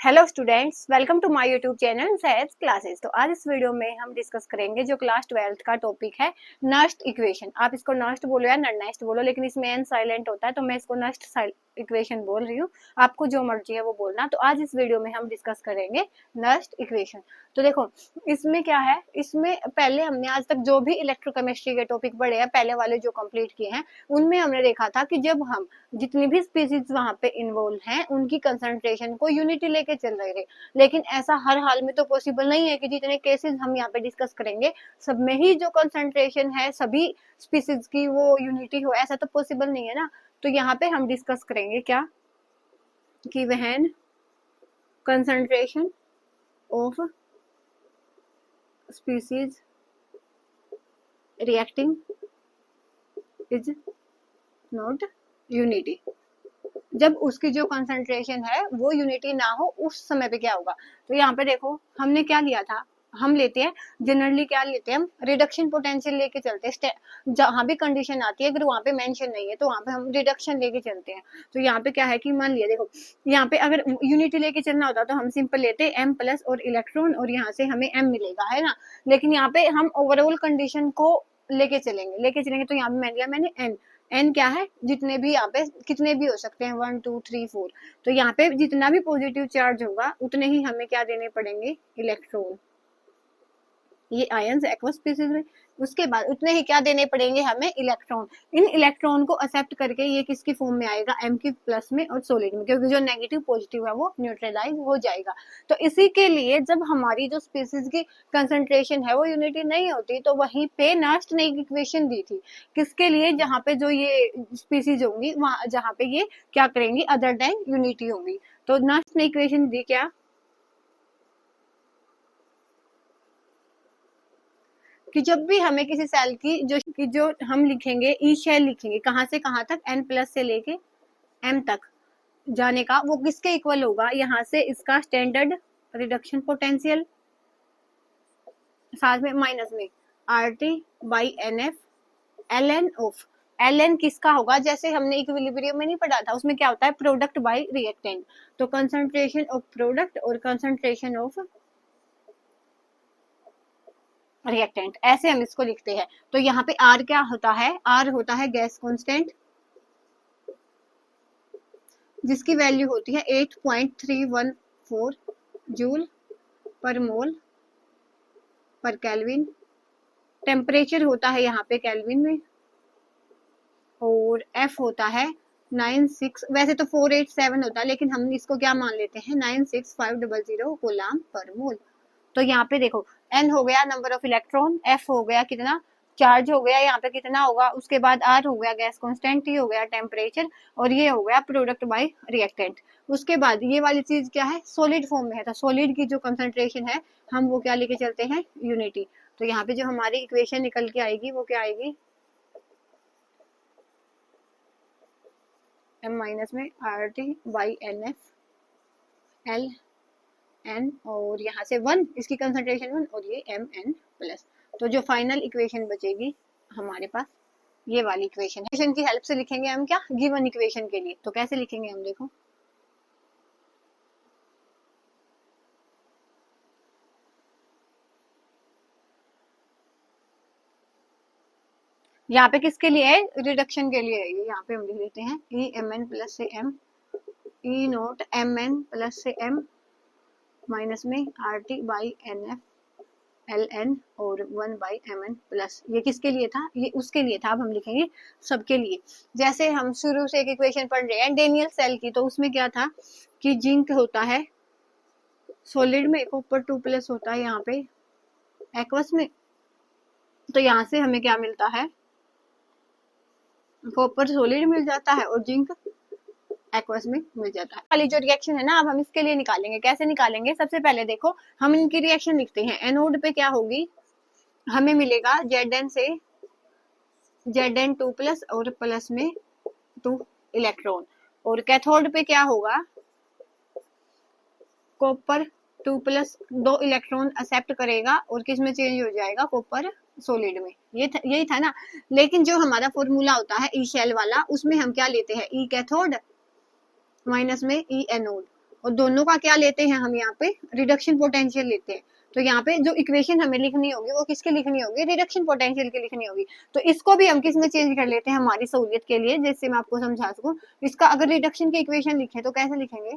Hello students, welcome to my YouTube channel सैब्स classes. तो आज इस वीडियो में हम डिस्कस करेंगे जो क्लास 12th का टॉपिक है नस्ट इक्वेशन। आप इसको नस्ट बोलो या नस्ट बोलो, लेकिन इसमें एन साइलेंट होता है तो मैं इसको नस्ट इक्वेशन बोल रही हूँ। आपको जो मर्जी है वो बोलना। तो आज इस वीडियो में हम डिस्कस करेंगे नस्ट इक्वेशन। तो देखो इसमें क्या है, इसमें पहले हमने आज तक जो भी इलेक्ट्रोकेमिस्ट्री के टॉपिक पढ़े हैं, पहले वाले जो कंप्लीट किए हैं, उनमें हमने देखा था कि जब हम जितनी भी स्पीसीज वहां पे इन्वॉल्व हैं उनकी कंसंट्रेशन को यूनिटी लेके चल रहे थे। लेकिन ऐसा हर हाल में तो पॉसिबल नहीं है कि जितने केसेस हम यहाँ पे डिस्कस करेंगे सब में ही जो कंसंट्रेशन है सभी स्पीसीज की वो यूनिटी हो, ऐसा तो पॉसिबल नहीं है ना। तो यहाँ पे हम डिस्कस करेंगे क्या कि when concentration of species reacting is not unity, जब उसकी जो कंसंट्रेशन है वो यूनिटी ना हो उस समय पे क्या होगा। तो यहाँ पे देखो हमने क्या लिया था, हम लेते हैं जनरली क्या लेते हैं, हम रिडक्शन पोटेंशियल लेके चलते हैं। जहां भी कंडीशन आती है अगर वहां पे मेंशन नहीं है तो वहां पे हम रिडक्शन लेके चलते हैं। तो यहाँ पे क्या है कि मान लिया देखो यहाँ पे अगर यूनिटी लेके चलना होता तो हम सिंपल लेते एम प्लस और इलेक्ट्रॉन और यहाँ से हमें एम मिलेगा, है ना। लेकिन यहाँ पे हम ओवरऑल कंडीशन को लेके चलेंगे तो यहाँ पे मान लिया मैंने एन। एन क्या है, जितने भी यहाँ पे कितने भी हो सकते हैं 1 2 3 4। तो यहाँ पे जितना भी पॉजिटिव चार्ज होगा उतने ही हमें क्या देने पड़ेंगे, इलेक्ट्रॉन। ये आयंस एक्वस स्पीसीज में, उसके बाद उतने ही क्या देने पड़ेंगे हमें, इलेक्ट्रॉन। इन इलेक्ट्रॉन को एक्सेप्ट करके ये किसकी फॉर्म में आएगा, एम की प्लस में और सॉलिड में, क्योंकि जो नेगेटिव पॉजिटिव है वो न्यूट्रलाइज हो जाएगा। तो इसी के लिए जब हमारी जो स्पीसीज की कंसंट्रेशन है वो यूनिटी नहीं होती तो वहीं पे नस्ट ने इक्वेशन दी थी किसके लिए, जहाँ पे जो ये स्पीसीज होंगी वहां जहाँ पे ये क्या करेंगी, अदर देन यूनिटी होंगी। तो नस्ट ने इक्वेशन दी क्या कि जब भी हमें किसी सेल की जो हम लिखेंगे ई शेल लिखेंगे कहाँ से कहाँ तक, एन प्लस से लेके एम तक जाने का, वो किसके इक्वल होगा, यहाँ से इसका स्टैंडर्ड रिडक्शन पोटेंशियल साथ में माइनस में R T by n F l n of. L n किसका होगा, जैसे हमने इक्विलिब्रियम में नहीं पढ़ा था उसमें क्या होता है, प्रोडक्ट बाई रिएक्टेंट। तो कंसंट्रेशन ऑफ प्रोडक्ट और कंसंट्रेशन ऑफ रिएक्टेंट, ऐसे हम इसको लिखते हैं। तो यहाँ पे आर क्या होता है, आर होता है गैस कांस्टेंट जिसकी वैल्यू होती है 8.314 जूल पर मोल पर केल्विन। टेम्परेचर होता है यहाँ पे केल्विन में, और एफ होता है 96, वैसे तो 487 होता है लेकिन हम इसको क्या मान लेते हैं 96500 कूलम पर मोल। तो यहाँ पे देखो एन हो गया नंबर ऑफ इलेक्ट्रॉन, एफ हो गया कितना चार्ज हो गया, यहाँ पे कितना होगा, उसके बाद आर हो गया गैस कांस्टेंट, टी हो गया टेम्परेचर, और ये हो गया प्रोडक्ट बाय रिएक्टेंट। उसके बाद ये वाली चीज क्या है, सॉलिड फॉर्म में है तो सॉलिड की जो कंसंट्रेशन है हम वो क्या लेके चलते हैं, यूनिटी। तो यहाँ पे जो हमारी इक्वेशन निकल के आएगी वो क्या आएगी, एम माइनस में R T by n F l n और यहाँ से 1, इसकी कंसंट्रेशन 1 और ये एम एन प्लस। तो जो फाइनल इक्वेशन बचेगी हमारे पास ये वाली इक्वेशन है। इक्वेशन की हेल्प से लिखेंगे हम क्या, गिवन इक्वेशन के लिए। तो कैसे लिखेंगे हम, देखो यहाँ पे किसके लिए है, रिडक्शन के लिए है। यहाँ पे हम लिख देते हैं ई एम एन प्लस से M, E naught M N plus से एम माइनस में R T by n F l n और 1 बाई एम एन प्लस। ये किसके लिए था, ये उसके लिए था। अब हम लिखेंगे सबके लिए। जैसे हम शुरू से एक इक्वेशन पढ़ रहे हैं डेनियल सेल की, तो उसमें क्या था कि जिंक होता है सॉलिड में, कॉपर 2 प्लस होता है यहाँ पे एक्वस में। तो यहाँ से हमें क्या मिलता है, कॉपर सॉलिड मिल जाता है और जिंक एक्वस में मिल जाता है। वाली जो रिएक्शन है ना, अब हम इसके लिए निकालेंगे। कैसे निकालेंगे, सबसे पहले देखो हम इनकी रिएक्शन लिखते हैं। एनोड पे क्या होगी, हमें मिलेगा Zn से Zn 2 प्लस और प्लस में 2 इलेक्ट्रॉन, और कैथोड पे क्या होगा, कॉपर 2 प्लस 2 इलेक्ट्रॉन एक्सेप्ट करेगा और किस में चेंज हो जाएगा, कॉपर सॉलिड में। यही था ना। लेकिन जो हमारा फॉर्मूला होता है ई शेल वाला, उसमें हम क्या लेते हैं, ई कैथोड माइनस में ई एनोड। और दोनों का क्या लेते हैं हम यहाँ पे, रिडक्शन पोटेंशियल लेते हैं। तो यहाँ पे जो इक्वेशन हमें लिखनी होगी वो किसकी लिखनी होगी, रिडक्शन पोटेंशियल की लिखनी होगी। तो इसको भी हम किस में चेंज कर लेते हैं हमारी सहूलियत के लिए, जिससे मैं आपको समझा सकूं। इसका अगर रिडक्शन की इक्वेशन लिखे तो कैसे लिखेंगे,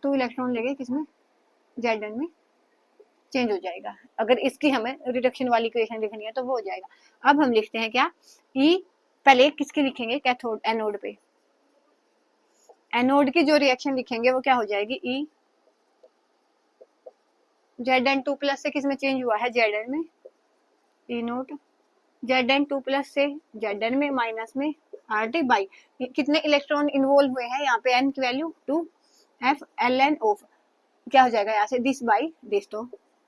2 इलेक्ट्रॉन लेंगे किसमें, Zn में चेंज हो जाएगा। अगर इसकी हमें रिडक्शन वाली इक्वेशन लिखनी है तो वो हो जाएगा। अब हम लिखते हैं क्या, ई पहले किसकी लिखेंगे, कैथोड एनोड पे, एनोड की जो रिएक्शन लिखेंगे वो क्या हो जाएगी, ई Zn2 प्लस से किस में चेंज हुआ है, Zn में, ई नोट Zn2 प्लस से Zn में माइनस में RT बाई कितने इलेक्ट्रॉन इन्वॉल्व हुए हैं यहाँ पे, n की वैल्यू 2 F ln ऑफ क्या हो जाएगा यहाँ से, दिस बाई दिस, तो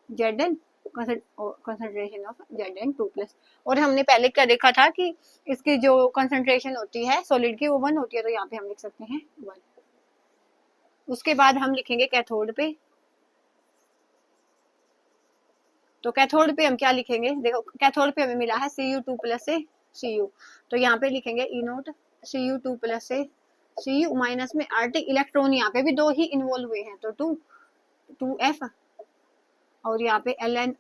Zn concentration of Zn2 plus. और हमने पहले क्या देखा था कि इसकी जो कंसंट्रेशन होती है सॉलिड की वो 1 होती है, तो यहाँ पे हम लिख सकते हैं 1। उसके बाद हम लिखेंगे कैथोड पे, तो कैथोड पे हम क्या लिखेंगे, देखो कैथोड पे हमें मिला है Cu2 प्लस से Cu, तो यहाँ पे लिखेंगे ई नोट Cu2 प्लस से Cu माइनस में RT, इलेक्ट्रॉन यहाँ पे भी 2 ही इन्वॉल्व हुए हैं तो 2F, और यहाँ पे ln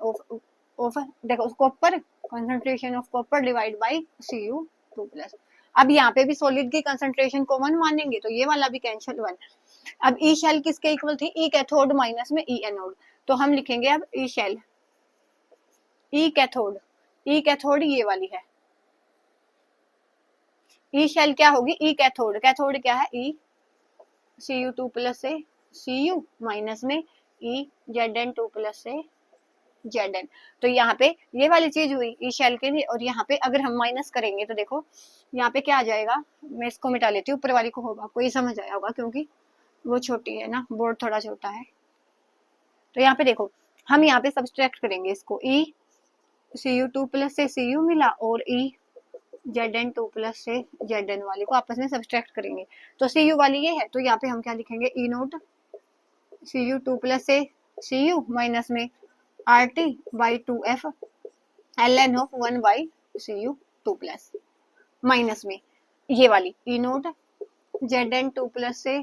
ऑफ देखो copper, concentration of copper divide by Cu2 plus. अब यहाँ पे भी सॉलिड की कंसंट्रेशन को 1 मानेंगे तो ये वाला भी कैंसिल 1। अब ई शेल किसके इक्वल थी, ई कैथोड माइनस में ई एनोड, तो हम लिखेंगे अब ई शेल, ई कैथोड ये वाली है, ई शेल क्या होगी, ई कैथोड, कैथोड क्या है, ई Cu2 प्लस से Cu माइनस में ई Zn2 प्लस से Zn। तो यहाँ पे ये वाली चीज हुई ई शेल के लिए, और यहाँ पे अगर हम माइनस करेंगे तो देखो यहाँ पे क्या आ जाएगा, मैं इसको मिटा लेती हूँ, ऊपर वाली को होगा आपको ये समझ आया होगा क्योंकि वो छोटी है ना, बोर्ड थोड़ा छोटा है। तो यहाँ पे देखो हम यहाँ पे सब्सट्रैक्ट करेंगे इसको, ई Cu2 प्लस से Cu मिला और ई Zn2 प्लस से Zn वाले को आपस में सब्सट्रैक्ट करेंगे, तो Cu वाली ये है, तो यहाँ पे हम क्या लिखेंगे, ई नोट Cu2 प्लस से Cu माइनस में RT by 2F ln of 1 by Cu2 plus, minus में ये वाली ई नोट Zn2 प्लस से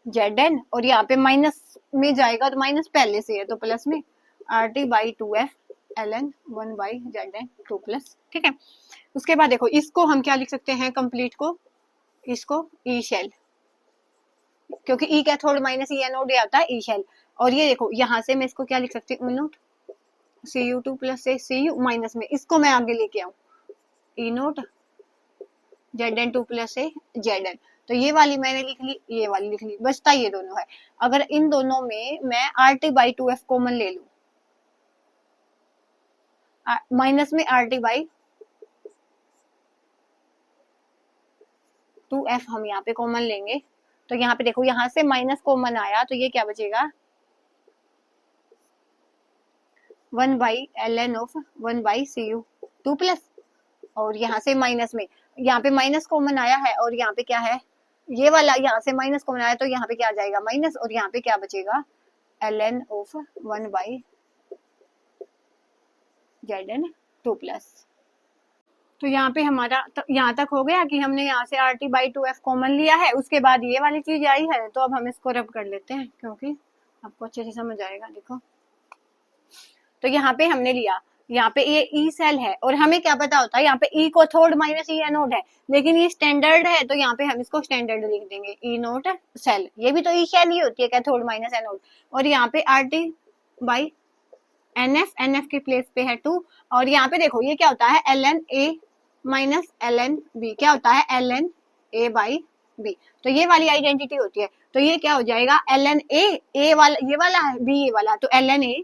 Zn, और यहाँ पे माइनस में जाएगा तो माइनस पहले से है तो प्लस में RT by 2F ln 1 by Zn2 plus, ठीक है। उसके बाद देखो इसको हम क्या लिख सकते हैं कंप्लीट को, इसको ई शेल, क्योंकि ई कैथोड माइनस ई एनोड आता है ई शेल, और ये देखो यहाँ से मैं इसको क्या लिख सकती हूँ, नोट Cu2 प्लस से Cu माइनस में इसको मैं आगे लेके आऊँ ई नोट Zn2 प्लस से Zn, तो ये वाली मैंने लिख ली, ये वाली लिख ली, बचता ये दोनों है। अगर इन दोनों में मैं RT बाई 2F कॉमन ले लूं, माइनस में RT बाई 2F हम यहाँ पे कॉमन लेंगे, तो यहाँ पे देखो यहाँ से माइनस कॉमन आया तो ये क्या बचेगा, 1 by ln of 1 by Cu2 plus, और यहाँ से माइनस में, यहाँ पे माइनस कॉमन आया है और यहाँ पे क्या है, ये वाला यहाँ से माइनस कॉमन आया तो यहाँ पे क्या आ जाएगा माइनस, और यहाँ पे क्या बचेगा ln of 1 by Zn2 plus. तो यहाँ पे हमारा यहाँ तक हो गया कि हमने यहाँ से RT बाई 2F कॉमन लिया है, उसके बाद ये वाली चीज आई है, तो अब हम इसको रब कर लेते हैं क्योंकि आपको अच्छे से समझ आएगा। देखो तो यहाँ पे हमने लिया, यहाँ पे ये ई सेल है और हमें क्या पता होता है यहाँ पे ई कैथोड माइनस ई एनोड है, लेकिन ये स्टैंडर्ड है तो यहाँ पे हम इसको स्टैंडर्ड लिख देंगे ई नोट सेल, ये भी तो ई सेल ही होती है कैथोड माइनस एनोड, और यहाँ पे RT बाई NF की प्लेस पे है 2, और यहाँ पे देखो ये क्या होता है ln A minus ln B, क्या होता है ln A बाई B, तो ये वाली आइडेंटिटी होती है, तो ये क्या हो जाएगा ln A वाला ये वाला है, B ये वाला, तो ln A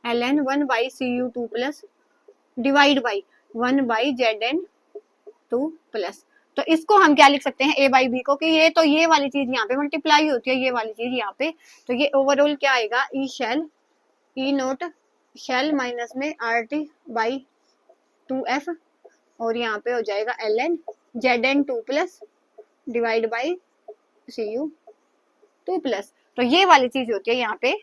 ln 1 by Cu2 plus divide by 1 by Zn2 plus. तो इसको हम क्या लिख सकते हैं A बाई B को, कि ये तो ये वाली चीज यहाँ पे मल्टीप्लाई होती है, ये वाली चीज यहाँ पे, तो ये ओवरऑल क्या आएगा ई शेल ई नोट शेल माइनस में RT बाई 2F, और यहाँ पे हो जाएगा ln Zn2 plus divide by Cu2 plus, तो ये वाली चीज होती है यहाँ पे।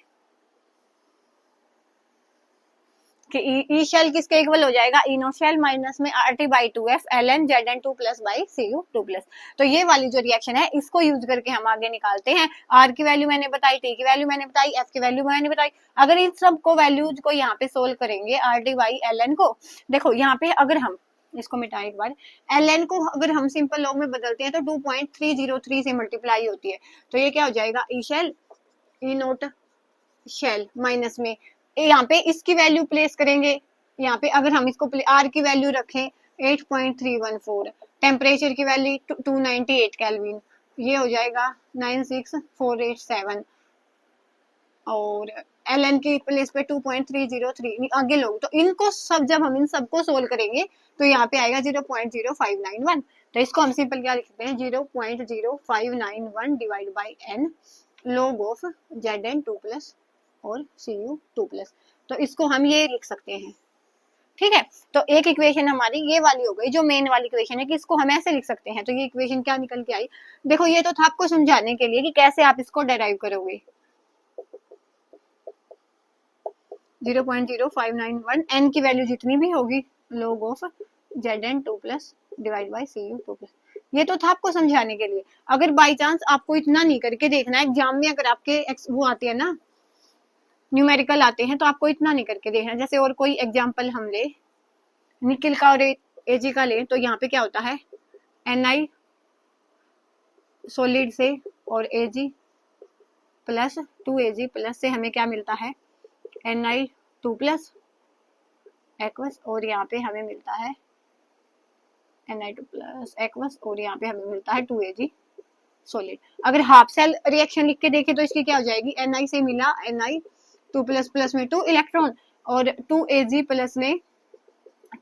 कि ई शेल किसके इक्वल हो जाएगा, ई नॉट शेल माइनस में RT/2F ln Zn2 plus by Cu2 plus. तो ये वाली जो रिएक्शन है इसको यूज करके हम आगे निकालते हैं। R की वैल्यू मैंने बताई, T की वैल्यू मैंने बताई, F की वैल्यू मैंने बताई। अगर इन सब को वैल्यूज को यहाँ पे सोल्व करेंगे RT/ln को, देखो यहाँ पे अगर हम इसको मिटाएं एक बार, ln को अगर हम सिंपल लॉग में बदलते हैं तो 2.303 से मल्टीप्लाई होती है। तो ये क्या हो जाएगा, ई शेल ई नोट शेल माइनस में यहाँ पे इसकी वैल्यू प्लेस करेंगे। यहाँ पे अगर हम इसको आर की वैल्यू रखें 8.314, टेम्परेचर की वैल्यू 298 केल्विन, ये हो जाएगा 96487, और ln की प्लेस पे 2.303 आगे लोग। तो इनको सब जब हम इन सबको सोल्व करेंगे तो यहाँ पे आएगा 0.0591। तो इसको हम सिंपल क्या लिखते हैं, 0.0591 divide by n log of Zn2 plus और Cu2 प्लस। तो इसको हम ये लिख सकते हैं, ठीक है। तो एक इक्वेशन हमारी ये वाली हो गई जो मेन वाली इक्वेशन है कि इसको हम ऐसे लिख सकते हैं। तो ये इक्वेशन क्या निकल के आई, देखो ये तो था आपको समझाने के लिए कि कैसे आप इसको डेराइव करोगे। 0.0591 n की वैल्यू जितनी भी होगी log of Zn2 plus divide by Cu2 plus. ये तो था आपको समझाने के लिए। अगर बाई चांस आपको इतना नहीं करके देखना है, एग्जाम में अगर आपके वो आती है ना न्यूमेरिकल आते हैं तो आपको इतना नहीं करके देखना। जैसे और कोई एग्जाम्पल हम ले, निकिल का और एजी का ले, तो यहाँ पे क्या होता है, Ni सॉलिड से और Ag प्लस 2Ag प्लस से हमें क्या मिलता है, Ni2 प्लस एक्वस, और यहाँ पे हमें मिलता है Ni2 प्लस एक्वस, और यहाँ पे हमें मिलता है 2Ag सॉलिड। अगर हाफ सेल रिएक्शन लिख के देखें तो इसकी क्या हो जाएगी, Ni से मिला Ni2 प्लस प्लस में 2 इलेक्ट्रॉन और 2Ag प्लस ने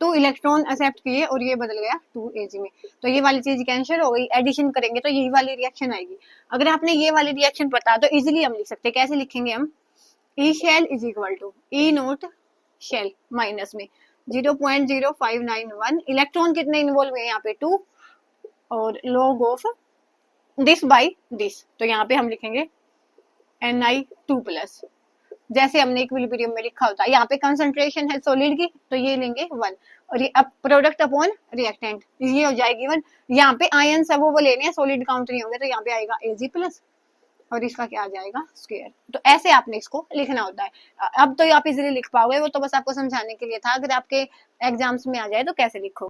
2 इलेक्ट्रॉन एक्सेप्ट किए और ये बदल गया 2Ag में। तो ये वाली चीज कैंसिल हो गई, एडिशन करेंगे तो यही वाली रिएक्शन आएगी। अगर आपने ये वाली रिएक्शन पता तो इजीली हम लिख सकते हैं। कैसे लिखेंगे हम, E cell is equal to E naught cell minus में 0.0591, इलेक्ट्रॉन कितने इन्वॉल्व हुए यहाँ पे 2, और log of this by this. तो यहाँ पे हम लिखेंगे Ni2 प्लस, जैसे हमने इक्विलिब्रियम में लिखा होता है। यहाँ पे कंसंट्रेशन है सॉलिड की तो ये लेंगे 1, और ये अब प्रोडक्ट अपॉन रिएक्टेंट ये हो जाएगी 1। यहाँ पे आयन सब वो लेने हैं, सॉलिड काउंट नहीं होंगे, तो यहाँ पे आएगा Ag प्लस और इसका क्या आ जाएगा स्क्वायर। तो ऐसे आपने इसको लिखना होता है। अब तो आप इजीली लिख पाओगे, वो तो बस आपको समझाने के लिए था। अगर आपके एग्जाम्स में आ जाए तो कैसे लिखोगे।